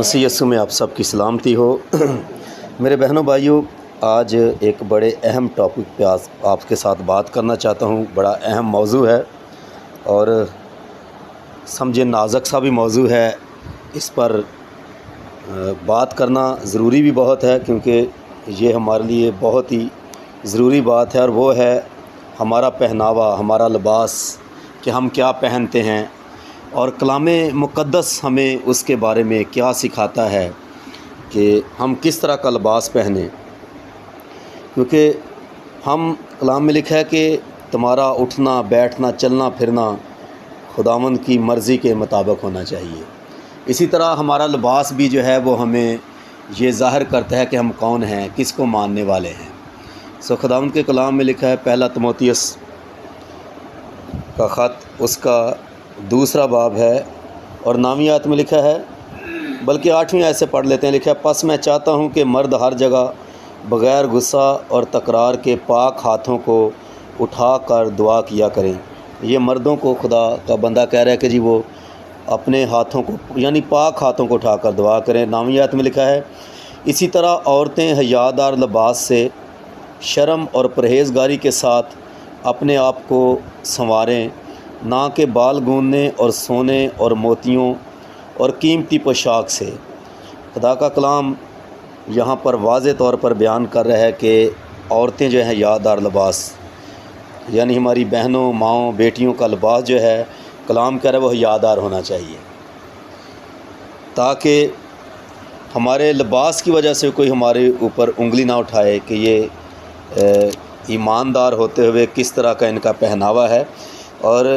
मसीह यीशु में आप सबकी सलामती हो। मेरे बहनों भाइयों, आज एक बड़े अहम टॉपिक पे आज आपके साथ बात करना चाहता हूँ। बड़ा अहम मौजू है और समझे नाजुक सा भी मौजू है। इस पर बात करना ज़रूरी भी बहुत है, क्योंकि ये हमारे लिए बहुत ही ज़रूरी बात है, और वो है हमारा पहनावा, हमारा लिबास, कि हम क्या पहनते हैं और कलाम मुक़द्दस हमें उसके बारे में क्या सिखाता है कि हम किस तरह का लिबास पहने। क्योंकि हम कलाम में लिखा है कि तुम्हारा उठना बैठना चलना फिरना खुदावंद की मर्ज़ी के मुताबिक होना चाहिए। इसी तरह हमारा लिबास भी जो है वो हमें ये ज़ाहिर करता है कि हम कौन हैं, किसको मानने वाले हैं। खुदावंद के कलाम में लिखा है, पहला तीमुथियुस का ख़त उसका 2 बाब है और 9वीं आयत में लिखा है, बल्कि 8वीं आयत से पढ़ लेते हैं। लिखा है, बस मैं चाहता हूँ कि मर्द हर जगह बग़ैर गुस्सा और तकरार के पाक हाथों को उठा कर दुआ किया करें। ये मर्दों को खुदा का बंदा कह रहा है कि जी वो अपने हाथों को यानी पाक हाथों को उठा कर दुआ करें। 9वीं आयत में लिखा है, इसी तरह औरतें हयादार लिबास से शर्म और परहेज़गारी के साथ अपने आप को संवारें, ना कि बाल गूंदने और सोने और मोतियों और कीमती पोशाक से। खुदा का कलाम यहाँ पर वाज़े तौर पर बयान कर रहा है कि औरतें जो हैं यादार लिबास, यानी हमारी बहनों माँओं बेटियों का लिबास जो है, कलाम कह रहा है वो यादार होना चाहिए, ताकि हमारे लिबास की वजह से कोई हमारे ऊपर उंगली ना उठाए कि ये ईमानदार होते हुए किस तरह का इनका पहनावा है। और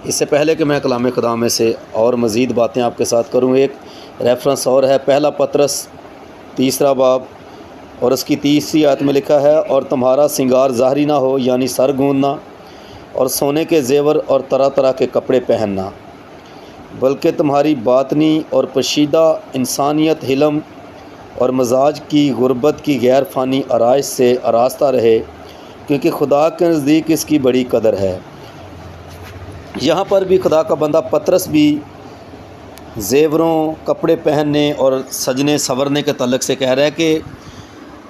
इससे पहले कि मैं कलाम खुदा में से और मज़ीद बातें आपके साथ करूँ, एक रेफरेंस और है, पहला पतरस 3 बाब और उसकी 30वीं आयत में लिखा है, और तुम्हारा सिंगार ज़ाहरी ना हो, यानी सर गूंदना और सोने के जेवर और तरह तरह के कपड़े पहनना, बल्कि तुम्हारी बातनी और पोशीदा इंसानियत हिलम और मजाज की गुर्बत की गैर फ़ानी आराइश से आरास्ता रहे, क्योंकि खुदा के नज़दीक इसकी बड़ी कदर है। यहाँ पर भी खुदा का बंदा पतरस भी ज़ेवरों कपड़े पहनने और सजने संवरने के तल्लुक़ से कह रहा है कि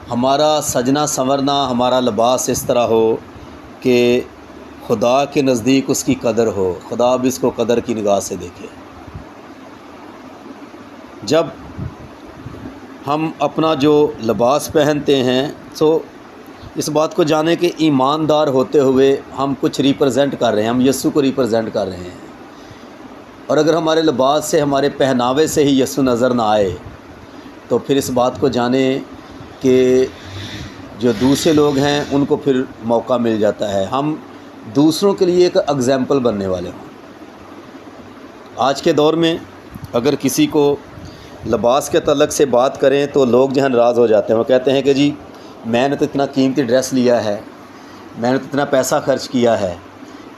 हमारा सजना संवरना, हमारा लिबास इस तरह हो कि खुदा के नज़दीक उसकी कदर हो, खुदा भी इसको कदर की निगाह से देखे। जब हम अपना जो लिबास पहनते हैं तो इस बात को जाने कि ईमानदार होते हुए हम कुछ रिप्रेजेंट कर रहे हैं, हम यीशु को रिप्रेजेंट कर रहे हैं। और अगर हमारे लिबास से, हमारे पहनावे से ही यीशु नज़र ना आए, तो फिर इस बात को जाने कि जो दूसरे लोग हैं उनको फिर मौका मिल जाता है, हम दूसरों के लिए एक एग्ज़ाम्पल बनने वाले हों। आज के दौर में अगर किसी को लिबास के तल्लुक़ से बात करें तो लोग जो हैं नाराज़ हो जाते हैं। वो कहते हैं कि जी मैंने तो इतना कीमती ड्रेस लिया है, मैंने तो इतना पैसा खर्च किया है।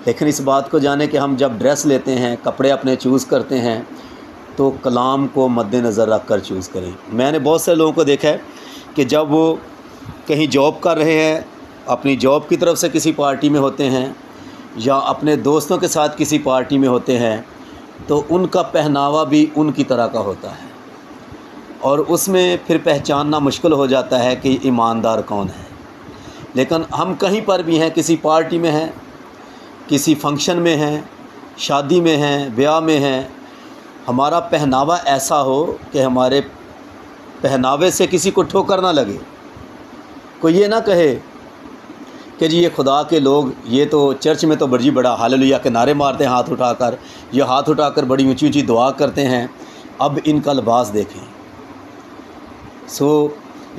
लेकिन इस बात को जाने कि हम जब ड्रेस लेते हैं, कपड़े अपने चूज़ करते हैं, तो कलाम को मद्देनज़र रख कर चूज़ करें। मैंने बहुत से लोगों को देखा है कि जब वो कहीं जॉब कर रहे हैं, अपनी जॉब की तरफ से किसी पार्टी में होते हैं या अपने दोस्तों के साथ किसी पार्टी में होते हैं, तो उनका पहनावा भी उनकी तरह का होता है और उसमें फिर पहचानना मुश्किल हो जाता है कि ईमानदार कौन है। लेकिन हम कहीं पर भी हैं, किसी पार्टी में हैं, किसी फंक्शन में हैं, शादी में हैं, ब्याह में हैं, हमारा पहनावा ऐसा हो कि हमारे पहनावे से किसी को ठोकर ना लगे। कोई ये ना कहे कि जी ये खुदा के लोग, ये तो चर्च में तो बड़ा हालेलुया के नारे मारते हैं हाथ उठाकर, ये हाथ उठाकर बड़ी ऊँची ऊँची दुआ करते हैं, अब इनका लिबास देखें।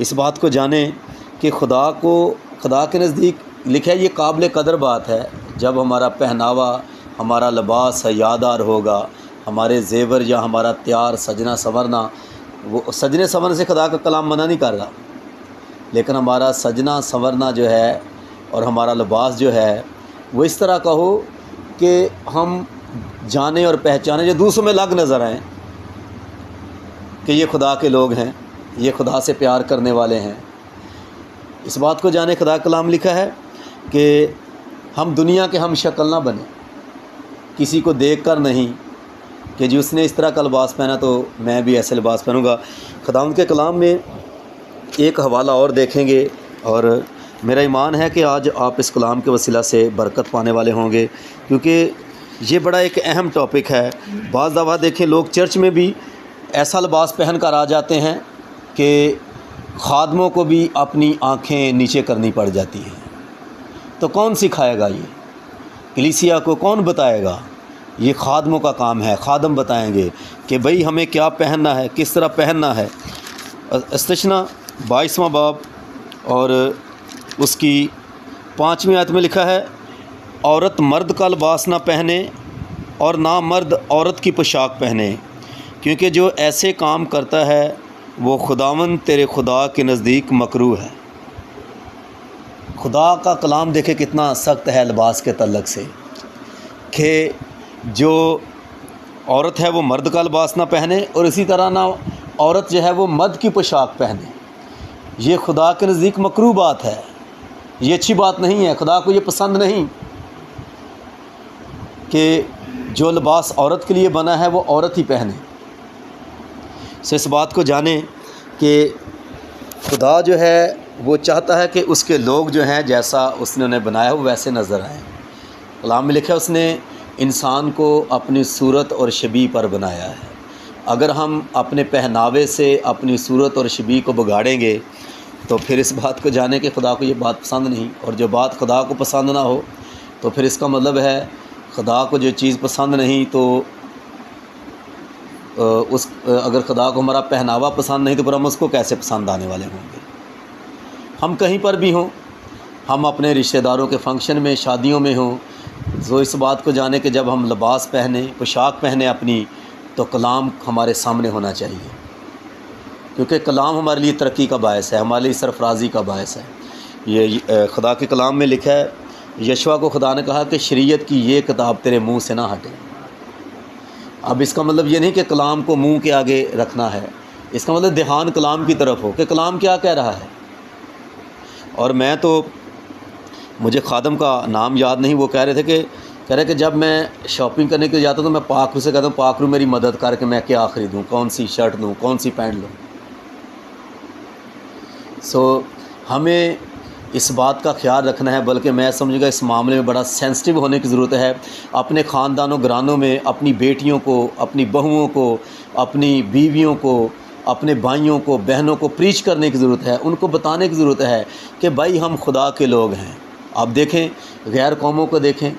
इस बात को जानें कि खुदा के नज़दीक लिखा है, ये काबिल कदर बात है जब हमारा पहनावा, हमारा लिबास यादार होगा, हमारे जेवर या हमारा त्यार सजना संवरना, वो सजने संवरने से खुदा का कलाम मना नहीं कर रहा, लेकिन हमारा सजना संवरना जो है और हमारा लिबास जो है वो इस तरह का हो कि हम जाने और पहचाने, जो दूसरों में लग नज़र आएँ कि ये खुदा के लोग हैं, ये खुदा से प्यार करने वाले हैं। इस बात को जाने, खुदा कलाम लिखा है कि हम दुनिया के हम शक्ल ना बने, किसी को देखकर नहीं, कि जी उसने इस तरह का लिबास पहना तो मैं भी ऐसे लिबास पहनूँगा। खुदावंद के कलाम में एक हवाला और देखेंगे, और मेरा ईमान है कि आज आप इस कलाम के वसीला से बरकत पाने वाले होंगे, क्योंकि ये बड़ा एक अहम टॉपिक है। बाज़ दफ़ा देखें लोग चर्च में भी ऐसा लिबास पहन कर आ जाते हैं कि खादमों को भी अपनी आँखें नीचे करनी पड़ जाती हैं। तो कौन सिखाएगा ये? कलीसिया को कौन बताएगा? ये खादमों का काम है। खादम बताएंगे कि भाई हमें क्या पहनना है, किस तरह पहनना है। इस्तशना 22वां बाब और उसकी 5वीं आयत में लिखा है, औरत मर्द का लिबास ना पहने और ना मर्द औरत की पोशाक पहने, क्योंकि जो ऐसे काम करता है वो खुदावंद तेरे खुदा के नज़दीक मकरूह है। खुदा का कलाम देखे कितना सख्त है लिबास के तल्लक से, कि जो औरत है वो मर्द का लिबास ना पहने और इसी तरह ना औरत जो है वो मर्द की पोशाक पहने। ये खुदा के नज़दीक मकरूह बात है, ये अच्छी बात नहीं है। खुदा को ये पसंद नहीं कि जो लिबास औरत के लिए बना है वो औरत ही पहने। से इस बात को जाने कि खुदा जो है वो चाहता है कि उसके लोग जो हैं जैसा उसने उन्हें बनाया वो वैसे नज़र आएँ। कलाम में लिखा है उसने इंसान को अपनी सूरत और शबी पर बनाया है। अगर हम अपने पहनावे से अपनी सूरत और शबी को बिगाड़ेंगे तो फिर इस बात को जाने कि खुदा को ये बात पसंद नहीं, और जो बात खुदा को पसंद ना हो तो फिर इसका मतलब है खुदा को जो चीज़ पसंद नहीं तो अगर खुदा को हमारा पहनावा पसंद नहीं तो फिर हम उसको कैसे पसंद आने वाले होंगे। हम कहीं पर भी हों, हम अपने रिश्तेदारों के फंक्शन में, शादियों में हों, तो इस बात को जाने कि जब हम लिबास पहने, पोशाक पहने अपनी, तो कलाम हमारे सामने होना चाहिए, क्योंकि कलाम हमारे लिए तरक्की का बायस है, हमारे लिए सरफराजी का बायस है। ये खुदा के कलाम में लिखा है, यशवा को खुदा ने कहा कि शरीयत की ये किताब तेरे मुंह से ना हटे। अब इसका मतलब ये नहीं कि कलाम को मुंह के आगे रखना है, इसका मतलब ध्यान कलाम की तरफ हो कि कलाम क्या कह रहा है। और मैं तो, मुझे खादम का नाम याद नहीं, वो कह रहे कि जब मैं शॉपिंग करने के लिए जाता तो मैं पाकरू से कहता हूँ, पाकरू मेरी मदद करके मैं क्या ख़रीदूँ, कौन सी शर्ट लूँ, कौन सी पैंट लूँ। हमें इस बात का ख्याल रखना है, बल्कि मैं समझूँगा इस मामले में बड़ा सेंसिटिव होने की ज़रूरत है। अपने ख़ानदानों घरानों में अपनी बेटियों को, अपनी बहुओं को, अपनी बीवियों को, अपने भाइयों को, बहनों को प्रीच करने की ज़रूरत है, उनको बताने की ज़रूरत है कि भाई हम खुदा के लोग हैं। आप देखें गैर कौमों को देखें,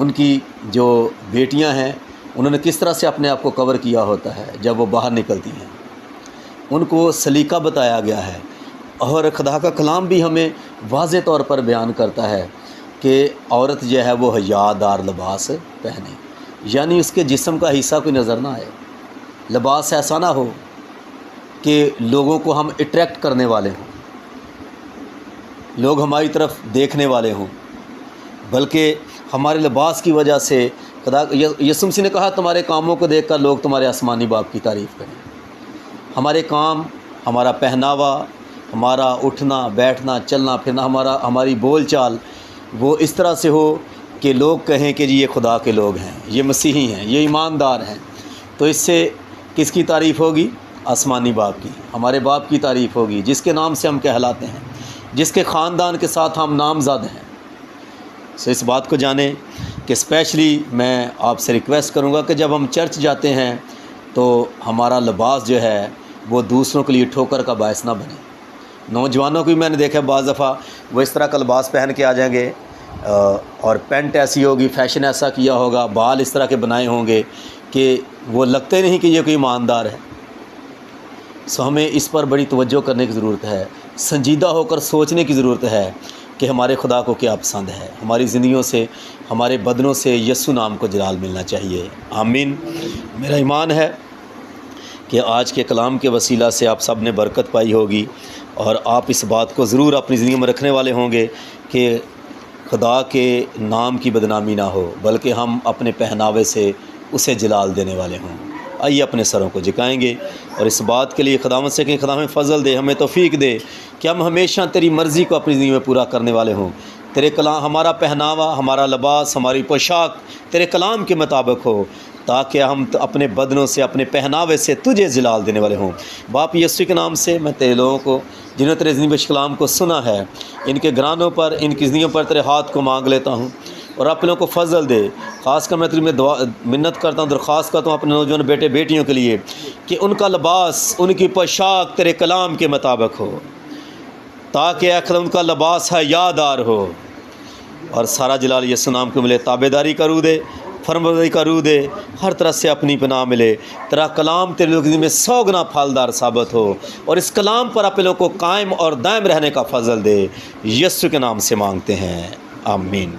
उनकी जो बेटियां हैं उन्होंने किस तरह से अपने आप को कवर किया होता है जब वो बाहर निकलती हैं, उनको सलीका बताया गया है। और खुदा का कलाम भी हमें वाज़े तौर पर बयान करता है कि औरत जो है वो हयादार लिबास पहने, यानी उसके जिस्म का हिस्सा कोई नज़र ना आए। लिबास ऐसा ना हो कि लोगों को हम अट्रैक्ट करने वाले हों, लोग हमारी तरफ देखने वाले हों, बल्कि हमारे लिबास की वजह से खुदा यीशु मसीह ने कहा तुम्हारे कामों को देखकर लोग तुम्हारे आसमानी बाप की तारीफ़ करें। हमारे काम, हमारा पहनावा, हमारा उठना बैठना, चलना फिरना, हमारी बोल चाल वो इस तरह से हो कि लोग कहें कि जी ये खुदा के लोग हैं, ये मसीही हैं, ये ईमानदार हैं। तो इससे किसकी तारीफ़ होगी? आसमानी बाप की, हमारे बाप की तारीफ़ होगी, जिसके नाम से हम कहलाते हैं, जिसके ख़ानदान के साथ हम नामज़द हैं। सो इस बात को जानें कि स्पेशली मैं आपसे रिक्वेस्ट करूँगा कि जब हम चर्च जाते हैं तो हमारा लिबास जो है वो दूसरों के लिए ठोकर का बायस ना बने। नौजवानों को भी मैंने देखा बाज़ दफ़ा वो इस तरह का लिबास पहन के आ जाएंगे और पैंट ऐसी होगी, फ़ैशन ऐसा किया होगा, बाल इस तरह के बनाए होंगे कि वो लगते नहीं कि ये कोई ईमानदार है। सो हमें इस पर बड़ी तवज्जो करने की ज़रूरत है, संजीदा होकर सोचने की ज़रूरत है कि हमारे खुदा को क्या पसंद है। हमारी ज़िंदगियों से, हमारे बदनों से यस्सु नाम को जलाल मिलना चाहिए। आमीन। मेरा ईमान है कि आज के कलाम के वसीला से आप सब ने बरकत पाई होगी और आप इस बात को ज़रूर अपनी ज़िंदगी में रखने वाले होंगे कि खुदा के नाम की बदनामी ना हो, बल्कि हम अपने पहनावे से उसे जलाल देने वाले हों। आइए अपने सरों को झुकाएंगे और इस बात के लिए खुदावंद से कहें, खुदा हमें फ़ज़ल दे, हमें तौफ़ीक दे कि हम हमेशा तेरी मर्ज़ी को अपनी ज़िंदगी में पूरा करने वाले हों। तेरे कलाम, हमारा पहनावा, हमारा लिबास, हमारी पोशाक तेरे कलाम के मुताबिक हो। ताकि हम तो अपने बदनों से, अपने पहनावे से तुझे जलाल देने वाले हों। बाप यीशु के नाम से मैं तेरे लोगों को जिन्होंने तेरे ज़िंदगी कलाम को सुना है, इनके घरानों पर, इनकी ज़िंदगियों पर तेरे हाथ को मांग लेता हूँ और आप लोगों को फजल दे। ख़ासकर मैं तुझे दुआ मिन्नत करता हूँ, दरख्वास्त करता हूँ अपने नौजवान बेटे बेटियों के लिए कि उनका लिबास, उनकी पोशाक तेरे कलाम के मुताबिक हो, ताकि अखल उनका लिबास है यादार हो और सारा जलाल यीशु नाम को मिले। ताबेदारी का रूह दे, फरमाबरदारी का रूह दे, हर तरह से अपनी पनाह मिले। तेरा कलाम तेरे लोगों में 100 गुना फलदार साबित हो और इस कलाम पर अपने लोगों को कायम और दायम रहने का फजल दे। यीशु के नाम से मांगते हैं, आमीन।